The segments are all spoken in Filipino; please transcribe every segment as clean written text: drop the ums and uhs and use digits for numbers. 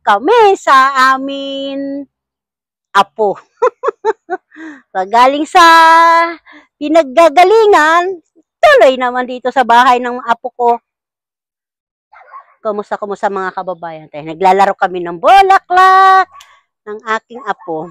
kami sa amin apo. Galing sa pinaggagalingan, tuloy naman dito sa bahay ng apo ko. Kumusta mga kababayan? Tayo, naglalaro kami ng bulaklak ng aking apo.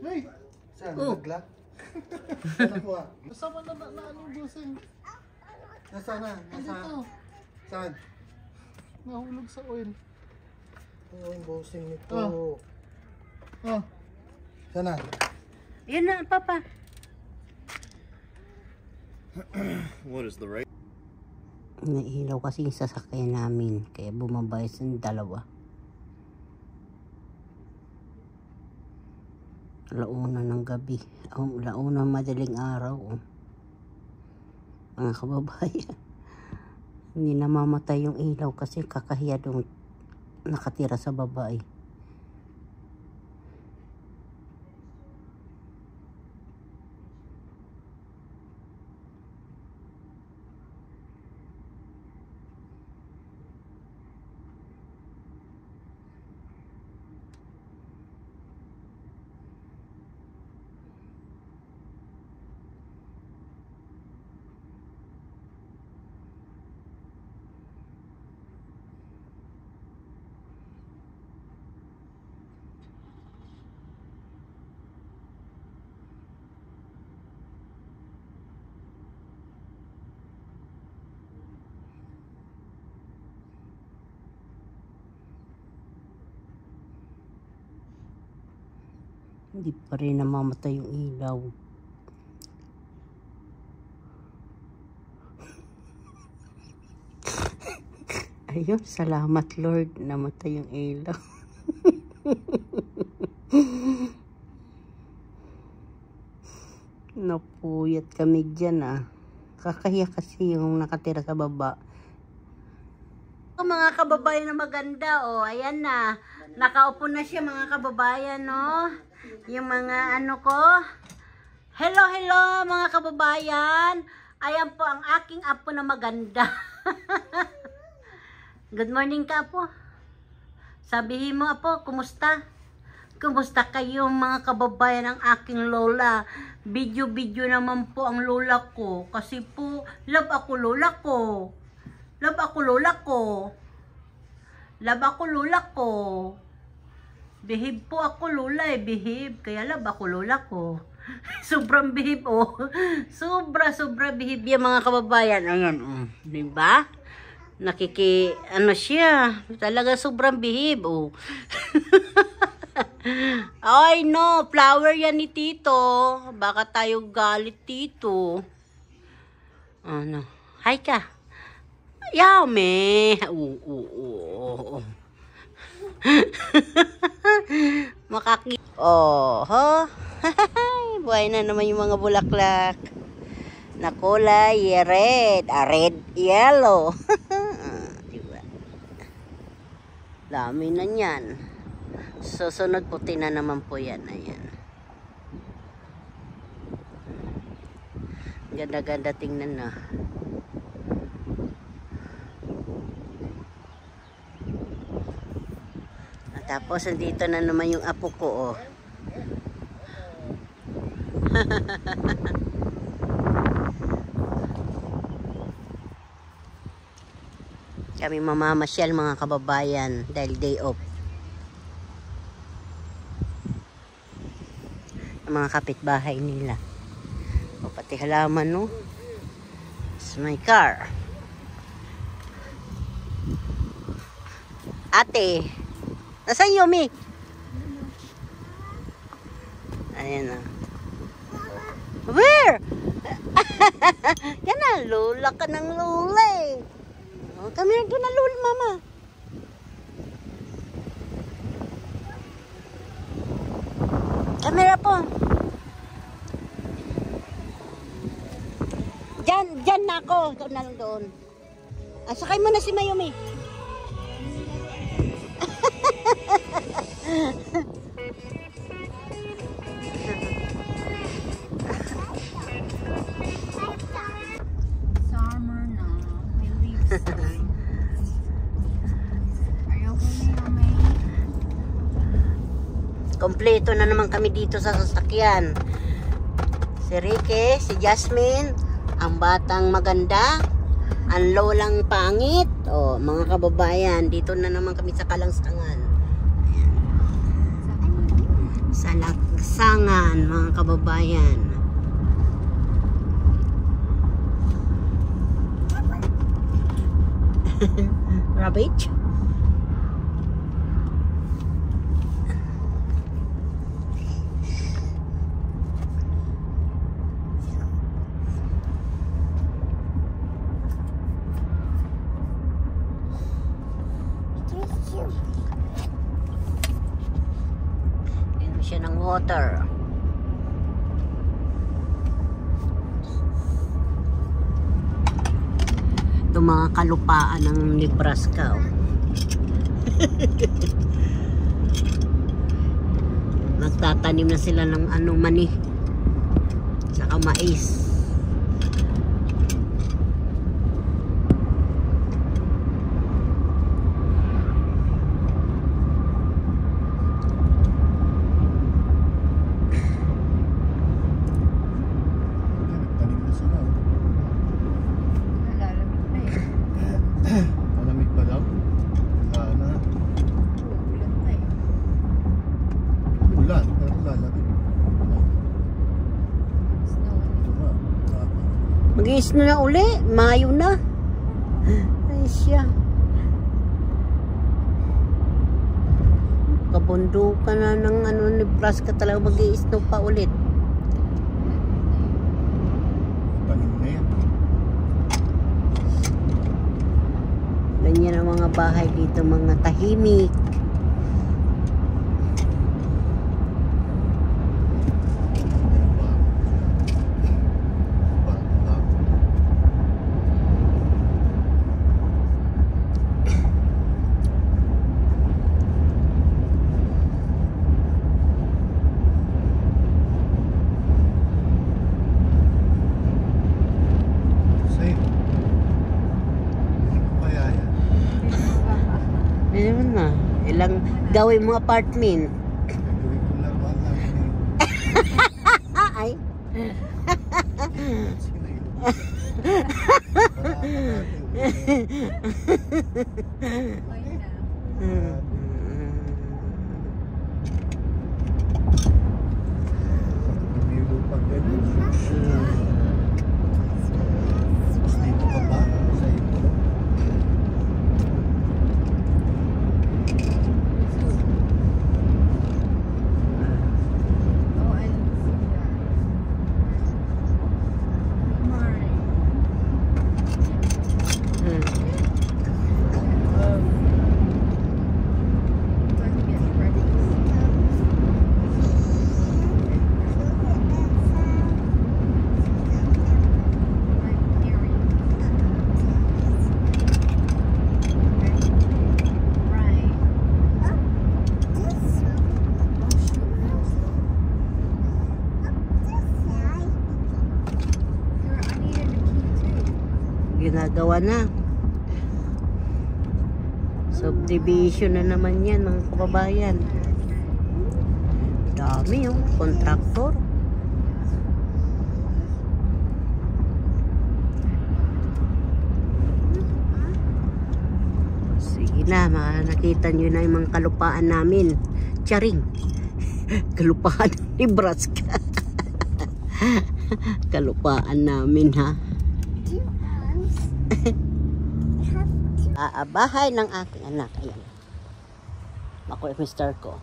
Hey! Saan? Naglag? Nakuha. Kasama na anong busing? Nasaan na? Nasaan? Saan? Nahulog sa oil. Oo, yung busing nito. Saan na? Yan na, Papa. What is the rate? Nailaw kasi yung sasakyan namin, kaya bumabay sa dalawa. Launa ng gabi. Launa madaling araw. Mga kababayan. Hindi namamatay yung ilaw kasi kakahiya doon nakatira sa babae. Hindi pa rin namamatay yung ilaw. Ayun, salamat Lord, namatay yung ilaw. Napuyat kami dyan Kakahiya kasi yung nakatira sa baba. Mga kababayan na maganda, ayan na. Nakaupo na siya mga kababayan, Yung mga ko. Hello mga kababayan. Ayan po ang aking apo na maganda. Good morning ka, apo. Sabihin mo, apo, kumusta? Kumusta kayo mga kababayan ng aking lola? Video naman po ang lola ko. Kasi po, love ako lola ko. Love ako lola ko. Love ako lola ko. Behave po ako lola behave. Kaya love ako lola ko. Sobrang behave Sobra behave yung mga kababayan. Ayan diba? Siya. Talaga sobrang behave Ay no, flower yan ni Tito. Baka tayo galit Tito. Hi ka. Yame. Makaki. Buhay na naman yung mga bulaklak na kulay red. Red, yellow. Diba? Dami na yan. Susunod puti na naman po yan. Ayan. Ganda-ganda tingnan Tapos, nandito na naman yung apo ko, Kami mamamasyal mga kababayan dahil day off. Ang mga kapitbahay nila. Pati halaman, It's my car. Ate, nasaan Yumi? Ayan Where? Yan lola ka ng lola Kami doon na lola, mama. Camera po. Diyan na ako. Ikaw na lang doon. Sakay mo na si Mayumi. Kompleto na naman kami dito sa sasakyan. Si Ricky, si Jasmine, ang batang maganda, ang lolang pangit. O, mga kababayan, dito na naman kami sa Kalangsangan. Ayan. Sa Laksangan, mga kababayan. Rabbit? Yan siya ng water. Ito mga kalupaan ng Nebraska. Oh. Nagtatanim na sila ng mani. Saka mais. Malamig pa daw? Sana. Ulan, pero lalamig. Mag-i-snow na uli. Mayo na. Ay siya. Kabundukan na ng Nebraska talaga mag-i-snow pa ulit. Tanim na yan. Ganyan ang mga bahay dito, mga tahimik. Hindi naman na. Ilang gawin mo apartment. Ay. Dito ka ba? Sa ito? Ginagawa na. Subdivision na naman yan, mga kababayan. Dami yung kontraktor. Sige na, nakita nyo na yung mga kalupaan namin. Charing. Kalupaan ng Nebraska. Kalupaan namin, ha. Bahay ng aking anak. Ayan. Ako yung mister ko.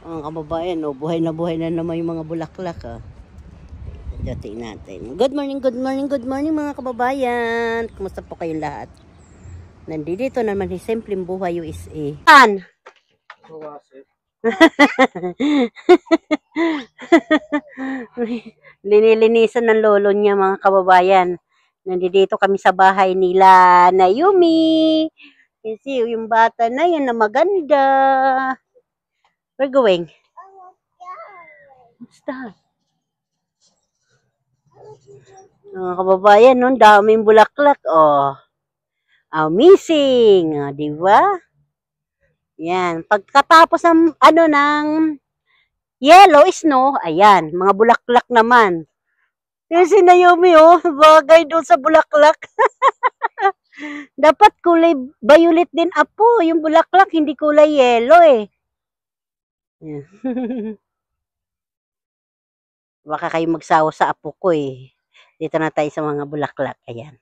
Ang kababayan, buhay na naman yung mga bulaklak. Dating natin. Good morning mga kababayan. Kumusta po kayong lahat? Nandito naman si Simpleng Buhay USA. An! Linilinisan ng lolo niya, mga kababayan. Nandito kami sa bahay nila Naomi. Kasi yung bata na yan na maganda. We're going. What's that? Mga kababayan, no, daming bulaklak. Oh, missing. Oh, di ba? Yan. Pagkatapos ng, ng yellow, snow, ayan, mga bulaklak naman. Yung si Naomi, oh, bagay doon sa bulaklak. Dapat kulay violet din, apo. Yung bulaklak, hindi kulay yellow, eh. Yan. Baka kayo magsawa sa apo ko, eh. Dito na tayo sa mga bulaklak. Ayan.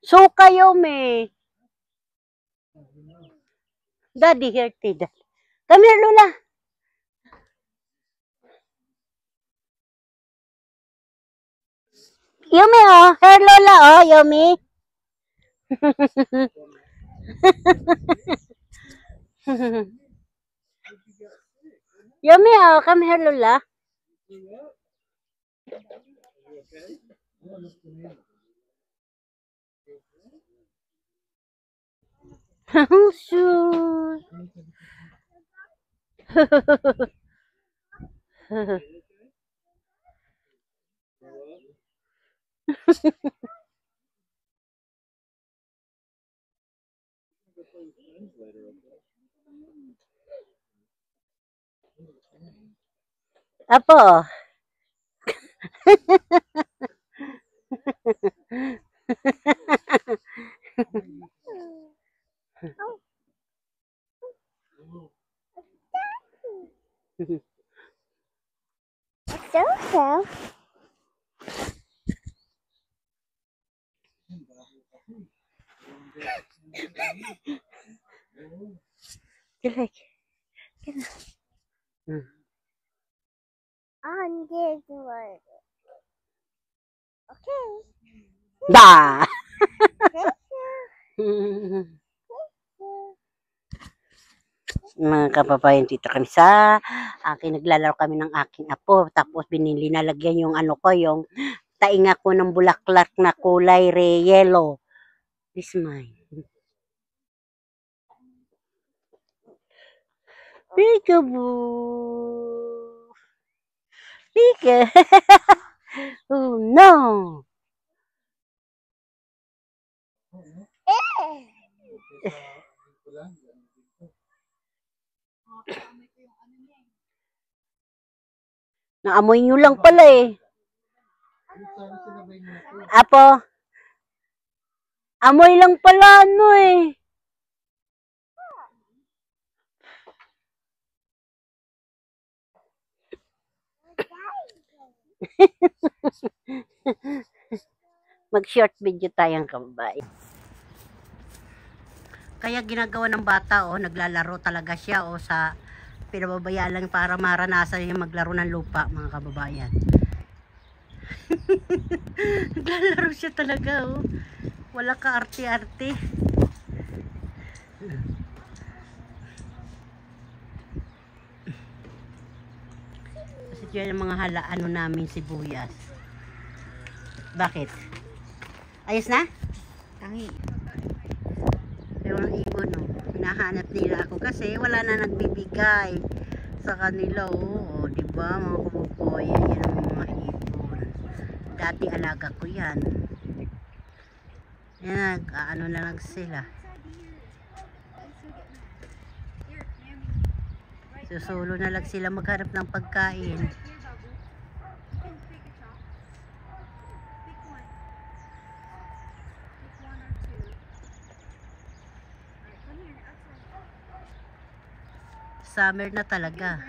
So kayo, me. Daddy, here, Tida. Come here, Lola. Yumi, oh. Here, Lola, oh. Yumi. Yumi, oh. Come here, Lola. Sure. Apo. So. Jelek. On this one. Okay. Da. Mga kababayan, dito kami sa naglalaro kami ng aking apo. Tapos linalagyan yung yung tainga ko ng bulaklak na kulay yellow. This mine. Peekaboo. Pika. Oh no. Naamoy nyo lang pala, eh. Apo. Amoy lang pala, eh. Mag-short video tayong kabay. Kaya ginagawa ng bata, naglalaro talaga siya, sa pinababayaan lang para maranasan niya maglaro ng lupa, mga kababayan. Naglalaro siya talaga, wala ka arte-arte. Kasi yun ang mga halaan namin sibuyas. Bakit? Ayos na? Tangi. Yung ibon, hinahanap nila ako kasi wala na nagbibigay sa kanila, di ba, mga kababayan, yan ang mga ibon. Dati alaga ko yan. Yan, na lang sila. Susulo na lang sila maghanap ng pagkain. Summer na talaga.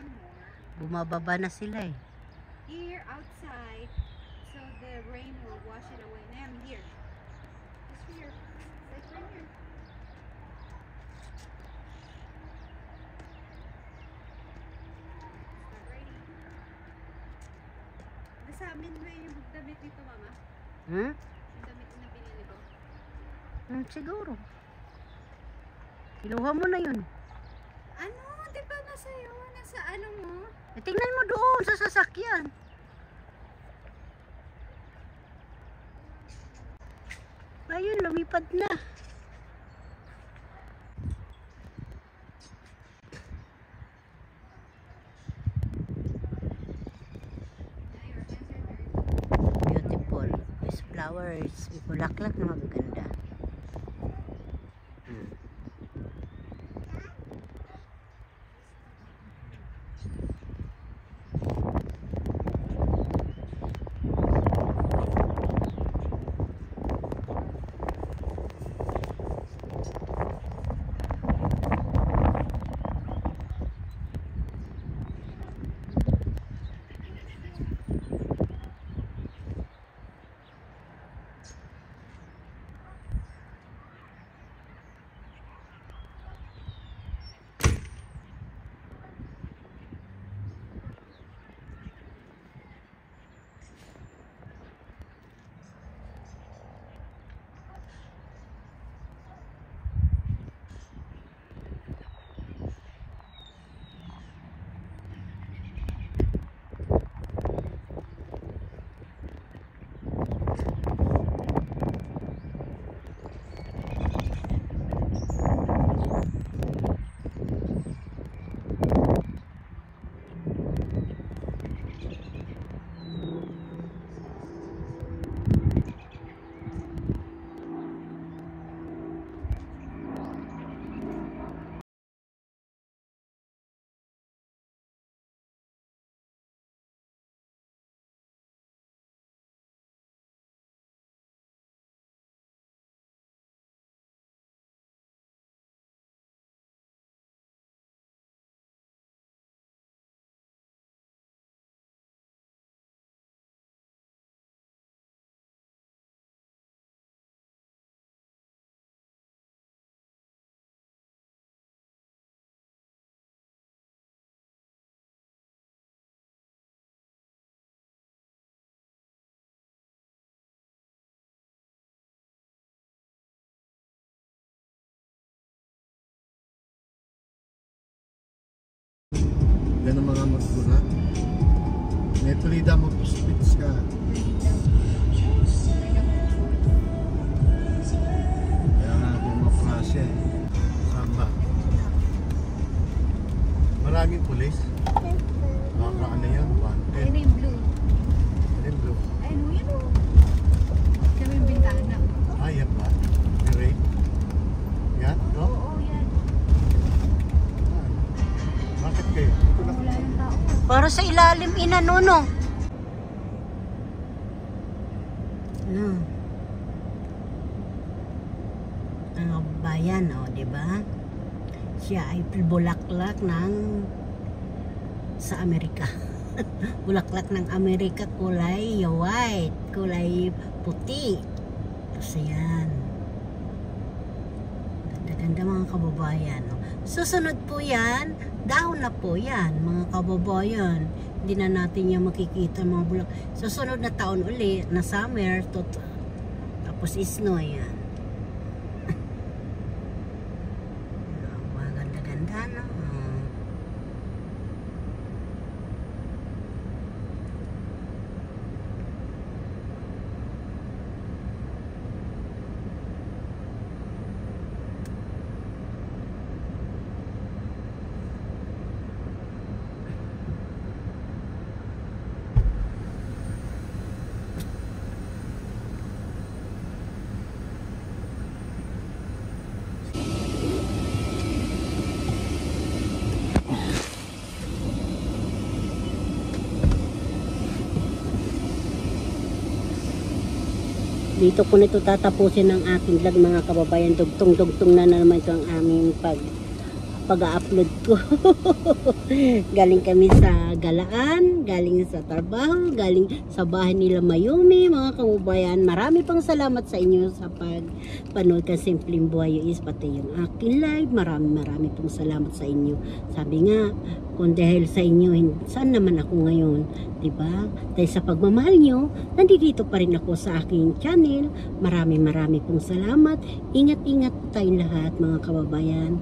Bumababa na sila, eh. Here outside, so the rain will wash it away. Now I'm here. Just here. Like right here. Start raining. Nasa amin ba yung damit dito, Mama? Hmm? Yung damit na binili ko? Siguro. Kinuha mo na yun. Ano? Di ba nasa iyo? Nasa ano mo? Tingnan mo doon sa sasakyan. Ayun, lumipad na. Beautiful. With flowers. May bulaklak na magaganda. Yan ang mga magbulat. May freedom of speech ka. Kaya nga demokrasya. Samba. Maraming pulis. Baka ano yan? Ayun na yung blue. Ano yung blue? Ayun o, yun o. Kami yung bintana. Ah, yan ba? May raid? Yan? No? Oo, yan. Ah. Bakit kayo? Wala ng tao. Para sa ilalim inanunong. Ang bayan, oh, di ba? Siya ay bulaklak ng sa Amerika. Bulaklak ng Amerika, kulay white, kulay puti. Kasi yan. Ganda-ganda mga kababayan. Oh. Susunod po yan, dahon na po yan, mga kababayan. Hindi na natin yan makikita mga bulak. Susunod na taon uli, na summer, tapos snow yan. Mga ganda-ganda na. Dito ko nito tatapusin ang aking vlog mga kababayan. Dugtong-dugtong na naman ito ang aming pag-upload ko. Galing kami sa galaan, galing sa trabaho, galing sa bahay nila Mayumi mga kababayan. Marami pang salamat sa inyo sa panood ka Simpleng Buhay is pati yung aking live. Marami pong salamat sa inyo. Sabi nga, kung dahil sa inyo, saan naman ako ngayon? Diba? Dahil sa pagmamahal nyo, nandito pa rin ako sa aking channel. Marami pong salamat. Ingat-ingat po tayong lahat mga kababayan.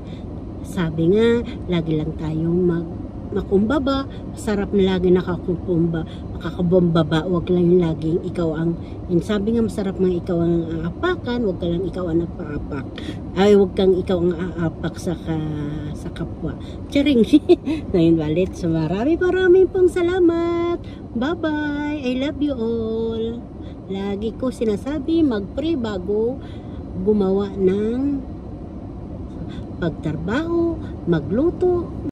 Sabi nga, lagi lang tayong makumbaba, masarap na lagi nakakabumbaba, wag lang yung laging ikaw ang, sabi nga masarap nga ikaw ang aapakan, wag ka lang ikaw ang nagpaapak, ay wag kang ikaw ang aapak sa kapwa. Charing. Ngayon balit, so maraming pong salamat. Bye bye, I love you all. Lagi ko sinasabi, mag-pray bago gumawa ng pagtrabaho, magluto.